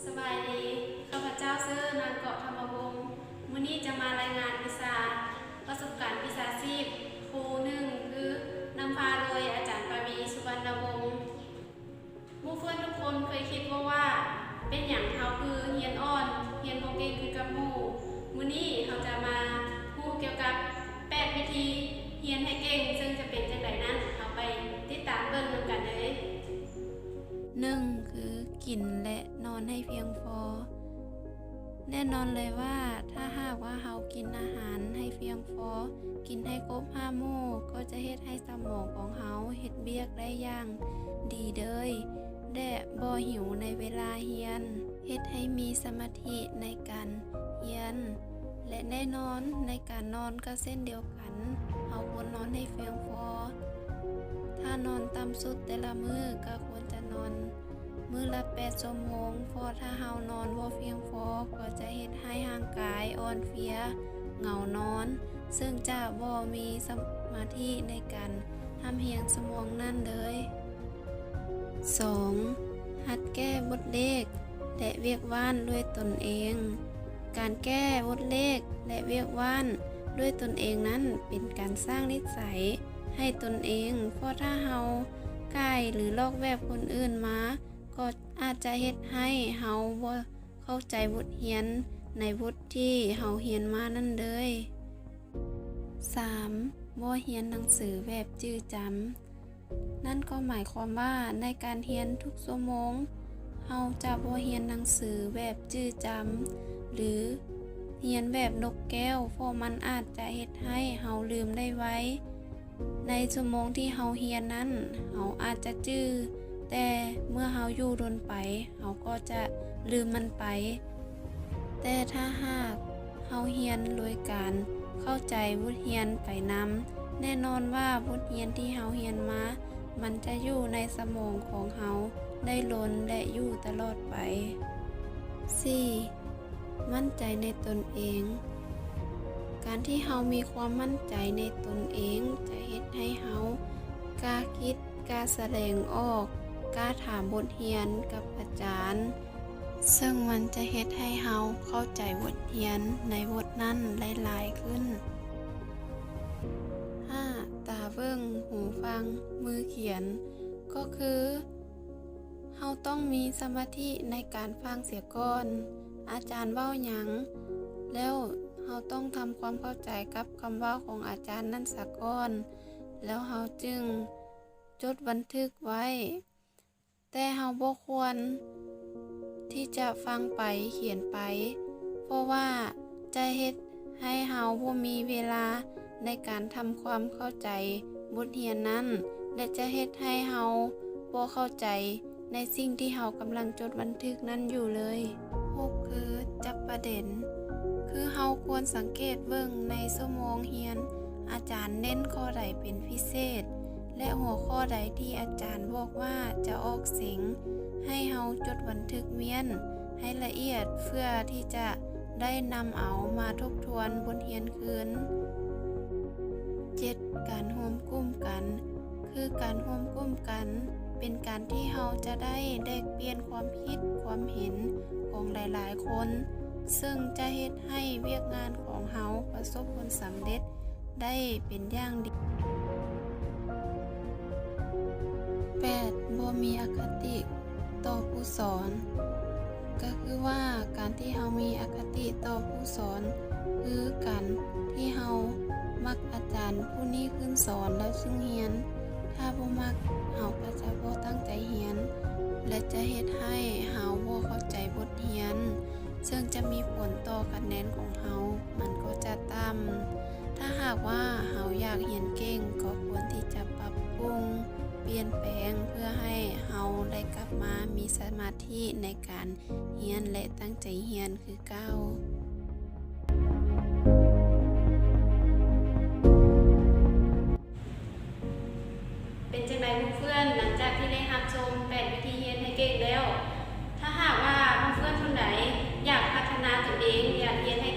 สบายดีข้าพเจ้าชื่อนางเกาะธรรมวงศ์มื้อนี้จะมารายงานวิชาประสบการณ์วิชาชีพครูหนึ่งคือนำพาโดยอาจารย์ปวีสุวรรณวงศ์หมู่เพื่อนทุกคนเคยคิดว่าเป็นอย่างเฮาคือเฮียนอ่อนเฮียนบ่เก่งคือกับหมู่มื้อนี้เราจะมาพูดเกี่ยวกับ8วิธีเฮียนให้เก่งซึ่งจะเป็นจังไดนั้นเอาไปติดตามเบิ่งนำกันเลย 1. คือกินและนอนให้เพียงพอแน่นอนเลยว่าถ้าหากว่าเรากินอาหารให้เพียงพอกินให้ครบ5 หมู่ก็จะเฮ็ดให้สมองของเราเฮ็ดเบียกได้อย่างดีเลยและบ่หิวในเวลาเรียนเฮ็ดให้มีสมาธิในการเรียนและแน่นอนในการนอนก็เช่นเดียวกันเราควรนอนให้เพียงพอถ้านอนต่ำสุดแต่ละมื้อก็ควรจะนอนมื้อละ8 ชั่วโมงเพราะถ้าเฮานอนบ่เพียงพอก็จะเฮ็ดให้ร่างกายอ่อนเพลียเหงานอนซึ่งจะบ่มีสมาธิในการทำเรียนสมองนั่นเลย 2. หัดแก้บทเลขและเวียกว่านด้วยตนเองการแก้บทเลขและเวียกว่านด้วยตนเองนั้นเป็นการสร้างนิสัยให้ตนเองเพราะถ้าเฮาใกล้หรือลอกแบบคนอื่นมาก็อาจจะเฮ็ดให้เฮาบ่เข้าใจบทเรียนในบทที่เฮาเรียนมานั่นเลย 3. บ่เรียนหนังสือแบบจื้อจำนั่นก็หมายความว่าในการเรียนทุกชั่วโมงเฮาจะบ่เรียนหนังสือแบบจื้อจำหรือเรียนแบบนกแก้วเพราะมันอาจจะเฮ็ดให้เฮาลืมได้ไวในชั่วโมงที่เฮาเรียนนั้นเฮาอาจจะจื้อแต่เมื่อเฮาอยู่ดนไปเฮาก็จะลืมมันไปแต่ถ้าหากเฮาเรียนโดยการเข้าใจบทเรียนไปนำแน่นอนว่าบทเรียนที่เฮาเรียนมามันจะอยู่ในสมองของเฮาได้ล้นและอยู่ตลอดไป 4. มั่นใจในตนเองการที่เฮามีความมั่นใจในตนเองจะเฮ็ดให้เฮากล้าคิดกล้าแสดงออกกล้าถามบทเรียนกับอาจารย์ซึ่งมันจะเฮ็ดให้เฮาเข้าใจบทเรียนในบทนั้นหลายๆขึ้น 5. ตาเบิ่งหูฟังมือเขียนก็คือเฮาต้องมีสมาธิในการฟังเสียก่อนอาจารย์เว้าหยังแล้วเฮาต้องทำความเข้าใจกับคำเว้าของอาจารย์นั่นซะก่อนแล้วเฮาจึงจดบันทึกไว้แต่เฮาบ่ควรที่จะฟังไปเขียนไปเพราะว่าจะเฮ็ดให้เฮาบ่มีเวลาในการทำความเข้าใจบทเรียนนั้นและจะเฮ็ดให้เฮาบ่เข้าใจในสิ่งที่เฮากำลังจดบันทึกนั้นอยู่เลย 6. คือจับประเด็นคือเฮาควรสังเกตเบิ่งในชั่วโมงเรียนอาจารย์เน้นข้อใดเป็นพิเศษและหัวข้อใดที่อาจารย์บอกว่าจะออกเสียงให้เฮาจดบันทึกเวียนให้ละเอียดเพื่อที่จะได้นำเอามาทบทวนบทเรียนคืน 7. การร่วมกลุ่มกันคือการร่วมกลุ่มกันเป็นการที่เฮาจะได้แลกเปลี่ยนความคิดความเห็นของหลายๆคนซึ่งจะเฮ็ดให้เวียกงานของเฮาประสบผลสำเร็จได้เป็นอย่างดี 8. บ่มีอคติต่อผู้สอนก็คือว่าการที่เฮามีอคติต่อผู้สอนคือการที่เฮามักอาจารย์ผู้นี้ขึ้นสอนแล้วซึ่งเรียนถ้าบ่มักเฮาก็จะบ่ตั้งใจเรียนและจะเฮ็ดให้เฮาบ่เข้าใจบทเรียนซึ่งจะมีผลต่อคะแนนของเฮามันก็จะต่ำถ้าหากว่าเฮาอยากเรียนเก่งก็ควรที่จะปรับปรุงเปลี่ยนแปลงเพื่อให้เฮาได้กลับมามีสมาธิในการเรียนและตั้งใจเรียนคือเก่าเป็นจังไดเพื่อนหลังจากที่ได้รับชม8วิธีเรียนให้เก่งแล้วถ้าหากว่าเพื่อนคนไหนอยากพัฒนาตนเองอยากเรียนให้